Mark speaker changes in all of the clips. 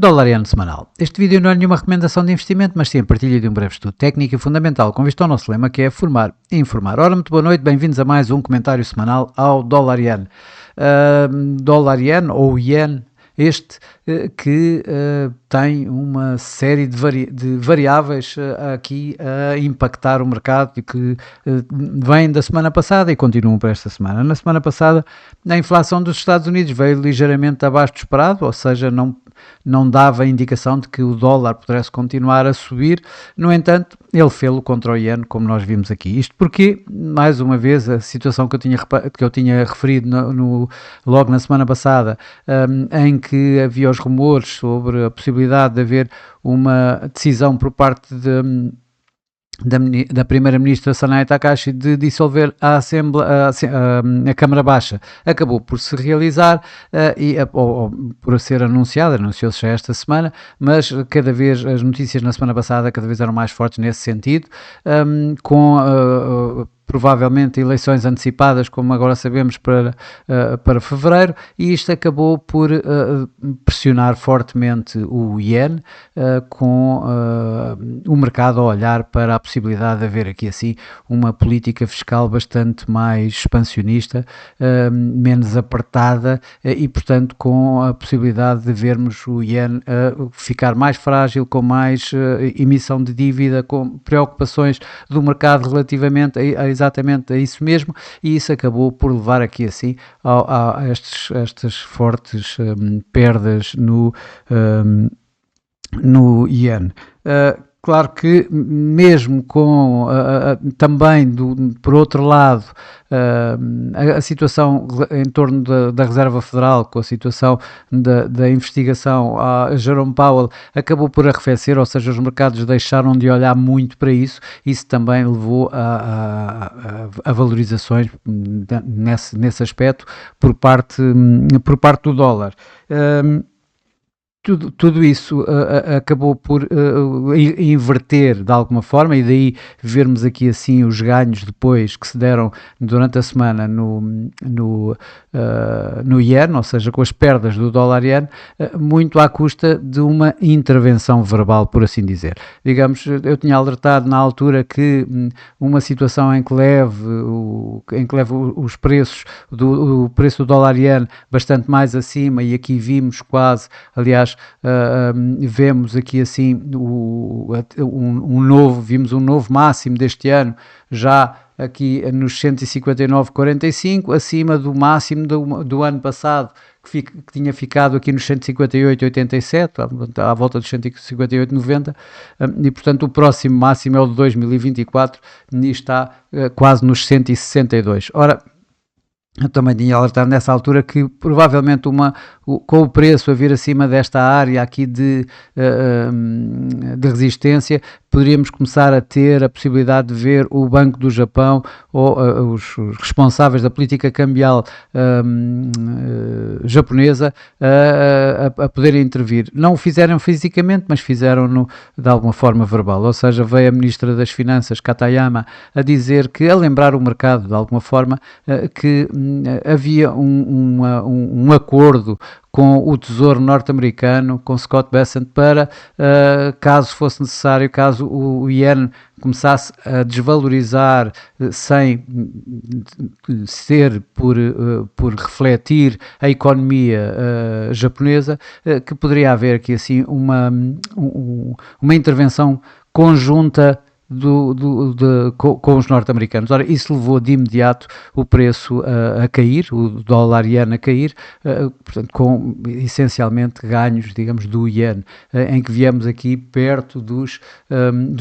Speaker 1: Dólar Yen semanal. Este vídeo não é nenhuma recomendação de investimento, mas sim a partilha de um breve estudo técnico e fundamental com vista ao nosso lema, que é formar e informar. Ora, muito boa noite, bem-vindos a mais um comentário semanal ao Dólar Yen. Dólar Yen ou Yen, este que tem uma série de variáveis aqui a impactar o mercado e que vêm da semana passada e continuam para esta semana. Na semana passada, a inflação dos Estados Unidos veio ligeiramente abaixo do esperado, ou seja, não dava indicação de que o dólar pudesse continuar a subir. No entanto, ele fê-lo contra o Yen, como nós vimos aqui. Isto porque, mais uma vez, a situação que eu tinha referido logo na semana passada, em que havia os rumores sobre a possibilidade de haver uma decisão por parte da Primeira-Ministra Sanae Takahashi de dissolver a Câmara Baixa, acabou por se realizar ou por ser anunciou-se já esta semana, mas cada vez as notícias na semana passada cada vez eram mais fortes nesse sentido, provavelmente eleições antecipadas, como agora sabemos, para fevereiro, e isto acabou por pressionar fortemente o Yen, com o mercado a olhar para a possibilidade de haver aqui assim uma política fiscal bastante mais expansionista, menos apertada e, portanto, com a possibilidade de vermos o Yen ficar mais frágil, com mais emissão de dívida, com preocupações do mercado relativamente exatamente a isso mesmo, e isso acabou por levar aqui assim a estas fortes perdas no Yen. Claro que mesmo com também por outro lado a situação em torno da Reserva Federal, com a situação da investigação a Jerome Powell, acabou por arrefecer, ou seja, os mercados deixaram de olhar muito para isso. Isso também levou a valorizações nesse aspecto por parte do dólar. Tudo isso acabou por inverter de alguma forma, e daí vermos aqui assim os ganhos depois que se deram durante a semana no Yen, ou seja, com as perdas do dólar Yen, muito à custa de uma intervenção verbal, por assim dizer. Digamos, eu tinha alertado na altura que uma situação em que leve os preços o preço do dólar Yen bastante mais acima, e aqui vimos quase, aliás, vemos aqui assim vimos um novo máximo deste ano, já aqui nos 159,45, acima do máximo do ano passado, que tinha ficado aqui nos 158,87, à volta dos 158,90, e portanto o próximo máximo é o de 2024, e está quase nos 162. Ora, eu também tinha alertado nessa altura que provavelmente com o preço a vir acima desta área aqui de resistência, poderíamos começar a ter a possibilidade de ver o Banco do Japão ou os responsáveis da política cambial japonesa a poderem intervir. Não o fizeram fisicamente, mas fizeram-no de alguma forma verbal, ou seja, veio a Ministra das Finanças, Katayama, a dizer a lembrar o mercado de alguma forma que havia um acordo com o Tesouro norte-americano, com Scott Bessent, para, caso fosse necessário, caso o Yen começasse a desvalorizar sem ser por refletir a economia japonesa, que poderia haver aqui assim uma intervenção conjunta com os norte-americanos. Ora, isso levou de imediato o preço a cair, o dólar Yen a cair, portanto, com essencialmente ganhos, digamos, do Yen, em que viemos aqui perto dos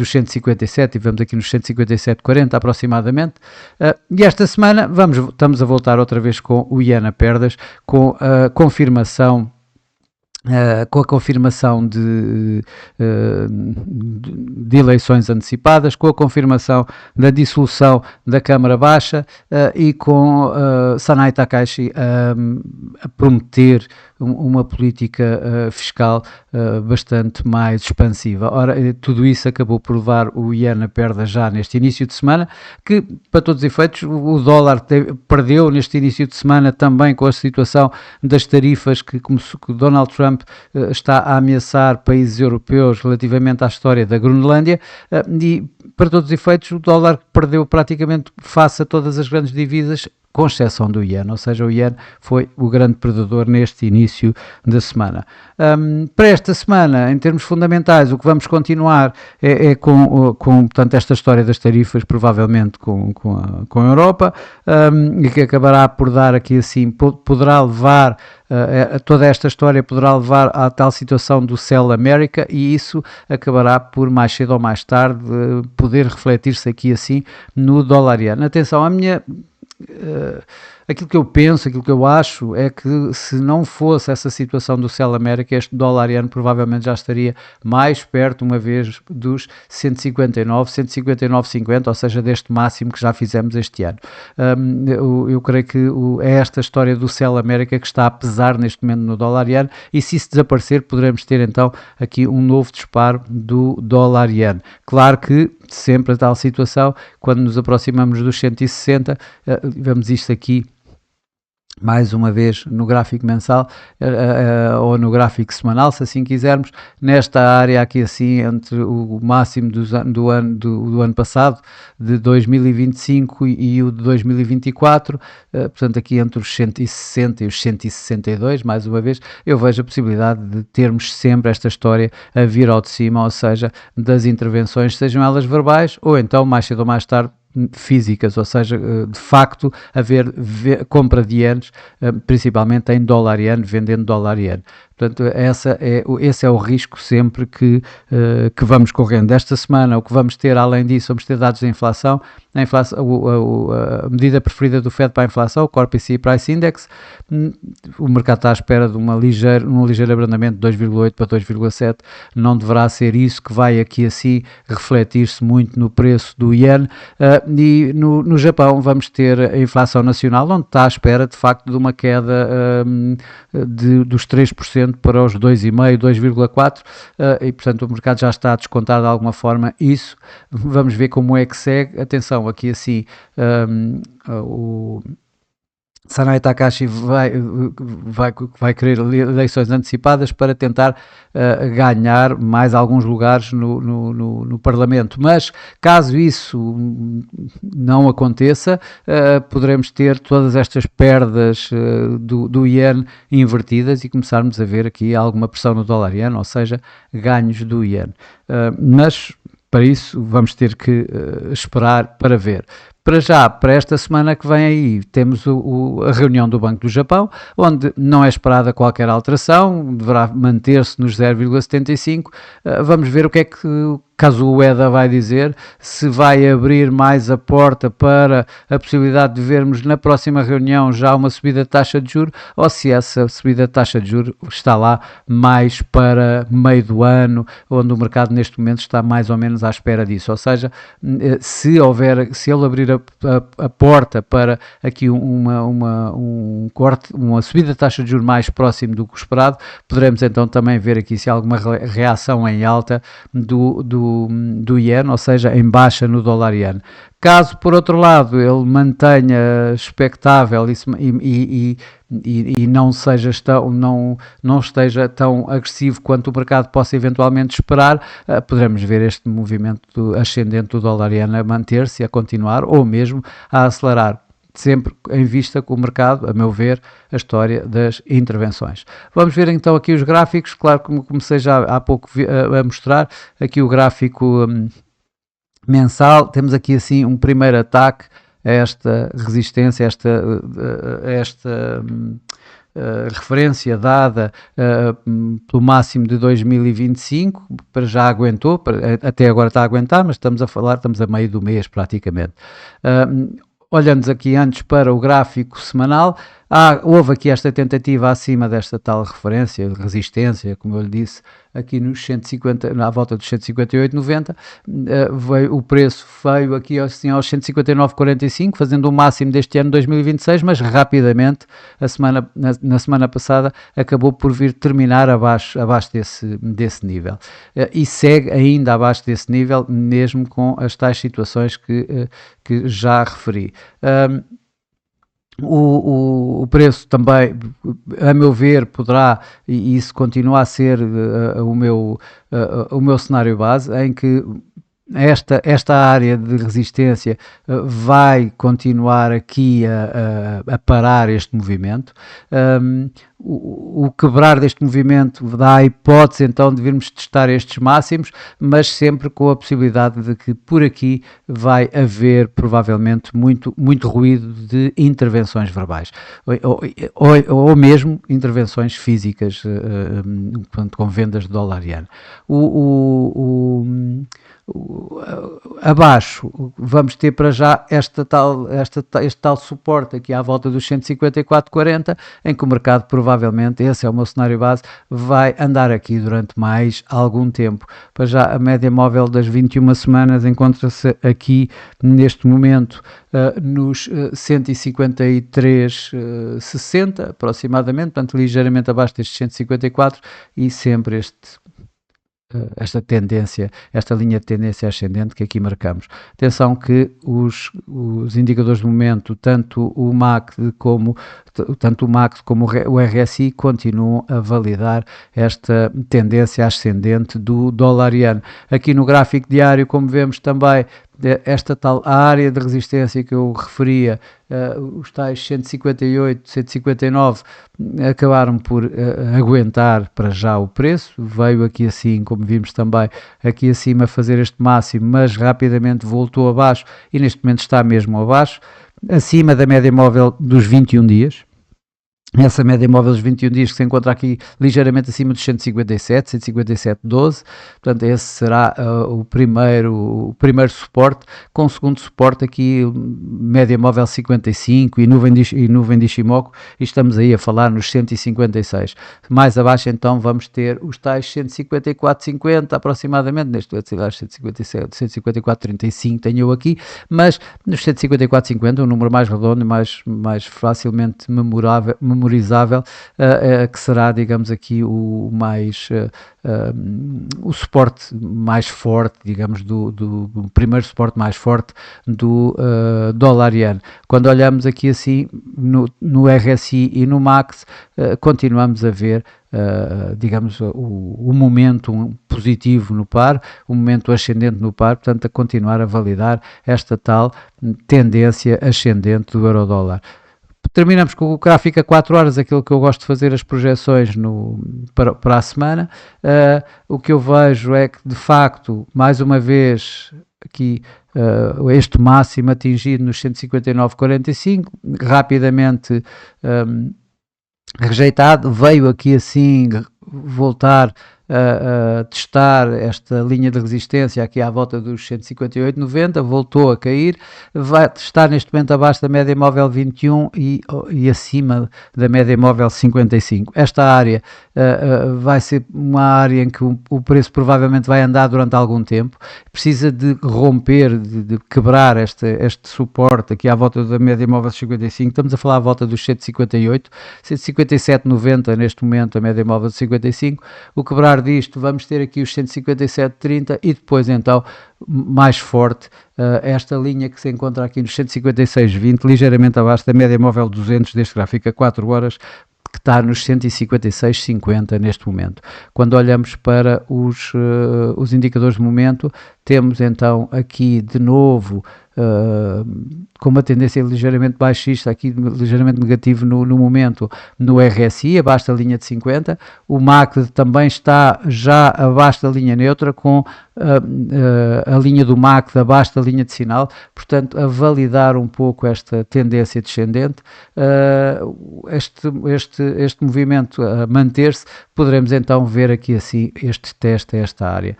Speaker 1: 157, e vamos aqui nos 157,40 aproximadamente, e esta semana estamos a voltar outra vez com o Yen a perdas, com a confirmação de eleições antecipadas, com a confirmação da dissolução da Câmara Baixa, e com Sanae Takahashi a prometer uma política fiscal bastante mais expansiva. Ora, tudo isso acabou por levar o Yen a perda já neste início de semana, que, para todos os efeitos, o dólar perdeu neste início de semana também com a situação das tarifas que Donald Trump Trump está a ameaçar países europeus relativamente à história da Groenlândia, e para todos os efeitos o dólar perdeu praticamente face a todas as grandes divisas, com exceção do iene, ou seja, o iene foi o grande perdedor neste início da semana. Para esta semana, em termos fundamentais, o que vamos continuar é com portanto, esta história das tarifas, provavelmente com a Europa, e que acabará por dar aqui assim, poderá levar toda esta história poderá levar à tal situação do Sell America, e isso acabará por mais cedo ou mais tarde poder refletir-se aqui assim no dólar iene. Atenção, aquilo que eu penso, aquilo que eu acho é que se não fosse essa situação do Sell America, este dólar iene provavelmente já estaria mais perto uma vez dos 159, 159,50, ou seja, deste máximo que já fizemos este ano. Eu creio que é esta história do Sell America que está a pesar neste momento no dólar iene, e se isso desaparecer poderemos ter então aqui um novo disparo do dólar iene. Claro que sempre a tal situação, quando nos aproximamos dos 160, vemos isto aqui mais uma vez no gráfico mensal ou no gráfico semanal, se assim quisermos, nesta área aqui assim, entre o máximo do ano passado, de 2025 e o de 2024, portanto aqui entre os 160 e os 162, mais uma vez, eu vejo a possibilidade de termos sempre esta história a vir ao de cima, ou seja, das intervenções, sejam elas verbais ou então mais cedo ou mais tarde físicas, ou seja, de facto haver compra de ienes, principalmente em dólar iene, vendendo dólar iene. Portanto, esse é o risco sempre que vamos correndo. Esta semana, o que vamos ter, além disso, vamos ter dados da inflação. A medida preferida do Fed para a inflação, o Core PCE Price Index. O mercado está à espera de um ligeiro abrandamento de 2,8 para 2,7. Não deverá ser isso que vai aqui assim refletir-se muito no preço do iene. E no Japão vamos ter a inflação nacional, onde está à espera de facto de uma queda dos 3% para os 2,5%, 2,4%, e portanto o mercado já está a descontar de alguma forma isso. Vamos ver como é que segue. Atenção, aqui assim o Sanai Takahashi vai querer eleições antecipadas para tentar ganhar mais alguns lugares no Parlamento, mas caso isso não aconteça, poderemos ter todas estas perdas do iene invertidas e começarmos a ver aqui alguma pressão no dólar iene, ou seja, ganhos do iene. Mas para isso vamos ter que esperar para ver. Para já, para esta semana que vem aí, temos a reunião do Banco do Japão, onde não é esperada qualquer alteração, deverá manter-se nos 0,75. Vamos ver o que é que caso o Ueda vai dizer, se vai abrir mais a porta para a possibilidade de vermos na próxima reunião já uma subida de taxa de juros, ou se essa subida de taxa de juros está lá mais para meio do ano, onde o mercado neste momento está mais ou menos à espera disso. Ou seja, se ele abrir a porta para aqui um corte, uma subida de taxa de juros mais próximo do que o esperado, poderemos então também ver aqui se há alguma reação em alta do iene, ou seja, em baixa no dólar iene. Caso, por outro lado, ele mantenha expectável e não esteja tão agressivo quanto o mercado possa eventualmente esperar, poderemos ver este movimento ascendente do dólar iene a manter-se, a continuar, ou mesmo a acelerar. Sempre em vista com o mercado, a meu ver, a história das intervenções. Vamos ver então aqui os gráficos, claro, como comecei já há pouco a mostrar, aqui o gráfico mensal, temos aqui assim um primeiro ataque a esta resistência, esta referência dada pelo máximo de 2025, para já aguentou, até agora está a aguentar, mas estamos a meio do mês praticamente. Olhando aqui antes para o gráfico semanal, houve aqui esta tentativa acima desta tal referência, resistência, como eu lhe disse, aqui nos 150, à volta dos 158,90, o preço veio aqui assim aos 159,45, fazendo o máximo deste ano 2026, mas rapidamente, na semana passada, acabou por vir terminar abaixo desse nível. E segue ainda abaixo desse nível, mesmo com as tais situações que já referi. O preço também, a meu ver, poderá, e isso continua a ser o meu cenário base, em que esta área de resistência vai continuar aqui a parar este movimento. O quebrar deste movimento dá a hipótese então de virmos testar estes máximos, mas sempre com a possibilidade de que por aqui vai haver provavelmente muito ruído de intervenções verbais ou mesmo intervenções físicas, portanto, com vendas de dólar iene. Abaixo vamos ter para já este tal suporte aqui à volta dos 154,40, em que o mercado provavelmente, esse é o meu cenário base, vai andar aqui durante mais algum tempo. Para já a média móvel das 21 semanas encontra-se aqui neste momento nos 153,60 aproximadamente, portanto ligeiramente abaixo destes 154 e sempre esta tendência, esta linha de tendência ascendente que aqui marcamos. Atenção que os indicadores de momento, tanto o MACD como o RSI, continuam a validar esta tendência ascendente do dólar iene. Aqui no gráfico diário, como vemos também, esta tal área de resistência que eu referia, os tais 158, 159 acabaram por aguentar para já o preço, veio aqui assim, como vimos também, aqui acima fazer este máximo, mas rapidamente voltou abaixo e neste momento está mesmo abaixo, acima da média móvel dos 21 dias. Essa média móvel dos 21 dias que se encontra aqui ligeiramente acima dos 157, 157,12, portanto esse será o primeiro suporte, com o segundo suporte aqui média móvel 55 e nuvem de Ishimoku, e estamos aí a falar nos 156. Mais abaixo então vamos ter os tais 154,50 aproximadamente, neste momento 157, 154,35 tenho eu aqui, mas nos 154,50 um número mais redondo e mais facilmente memorizável, que será, digamos aqui, o suporte mais forte, digamos, do primeiro suporte mais forte do dólar iene. Quando olhamos aqui assim no RSI e no MAX, continuamos a ver digamos, o momento positivo no par, o momento ascendente no par, portanto a continuar a validar esta tal tendência ascendente do euro-dólar. Terminamos com o gráfico a 4 horas, aquilo que eu gosto de fazer as projeções para a semana. O que eu vejo é que, de facto, mais uma vez, aqui este máximo atingido nos 159,45, rapidamente rejeitado, veio aqui assim voltar a testar esta linha de resistência aqui à volta dos 158,90, voltou a cair, vai estar neste momento abaixo da média móvel 21 e acima da média móvel 55. Esta área vai ser uma área em que o preço provavelmente vai andar durante algum tempo, precisa de romper, de quebrar este suporte aqui à volta da média móvel 55, estamos a falar à volta dos 158, 157,90 neste momento a média móvel de 55, o quebrar disto vamos ter aqui os 157,30 e depois então mais forte esta linha que se encontra aqui nos 156,20, ligeiramente abaixo da média móvel 200 deste gráfico a 4 horas, que está nos 156,50 neste momento. Quando olhamos para os indicadores de momento, temos então aqui de novo com uma tendência ligeiramente baixista, aqui ligeiramente negativo no momento, no RSI, abaixo da linha de 50, o MACD também está já abaixo da linha neutra, com a linha do MACD abaixo da linha de sinal, portanto a validar um pouco esta tendência descendente, este movimento a manter-se, poderemos então ver aqui assim este teste a esta área.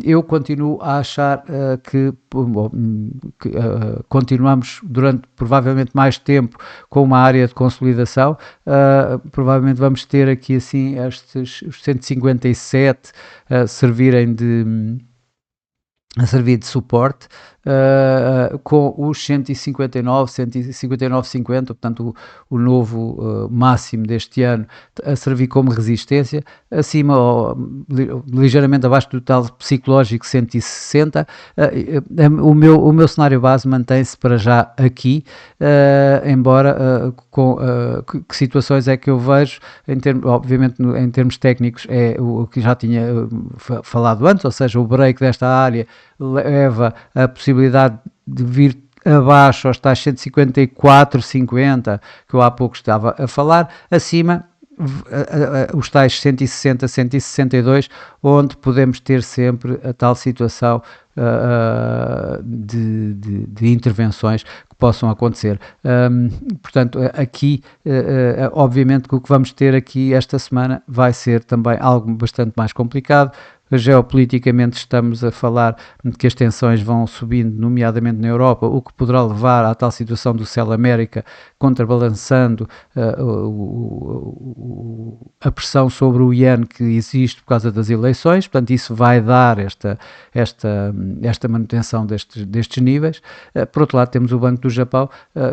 Speaker 1: Eu continuo a achar que continuamos durante provavelmente mais tempo com uma área de consolidação, provavelmente vamos ter aqui assim os 157 servirem a servir de suporte, com os 159, 159,50, portanto o novo máximo deste ano, a servir como resistência, acima ou ligeiramente abaixo do tal psicológico 160. O meu cenário base mantém-se para já aqui, embora com que situações é que eu vejo, obviamente em termos técnicos é o que já tinha falado antes, ou seja, o break desta área leva a possibilidade de vir abaixo aos tais 154,50 que eu há pouco estava a falar, acima os tais 160, 162, onde podemos ter sempre a tal situação de intervenções que possam acontecer. Portanto, aqui, obviamente que o que vamos ter aqui esta semana vai ser também algo bastante mais complicado. Geopoliticamente estamos a falar de que as tensões vão subindo, nomeadamente na Europa, o que poderá levar à tal situação do Cell América, contrabalançando a pressão sobre o iene que existe por causa das eleições. Portanto, isso vai dar esta manutenção destes níveis. Por outro lado, temos o Banco do Japão,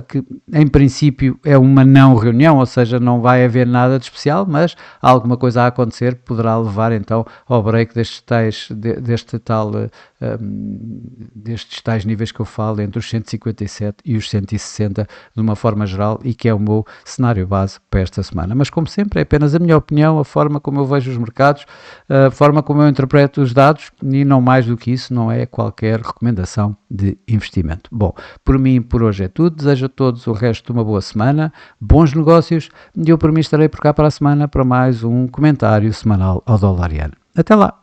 Speaker 1: que em princípio é uma não reunião, ou seja, não vai haver nada de especial, mas alguma coisa a acontecer poderá levar então ao break destes tais níveis que eu falo, entre os 157 e os 160, de uma forma geral, e que é o meu cenário base para esta semana. Mas, como sempre, é apenas a minha opinião, a forma como eu vejo os mercados, a forma como eu interpreto os dados, e não mais do que isso, não é qualquer recomendação de investimento. Bom, por mim, por hoje é tudo. Desejo a todos o resto de uma boa semana, bons negócios, e eu por mim estarei por cá para a semana para mais um comentário semanal ao Dolariano. Até lá!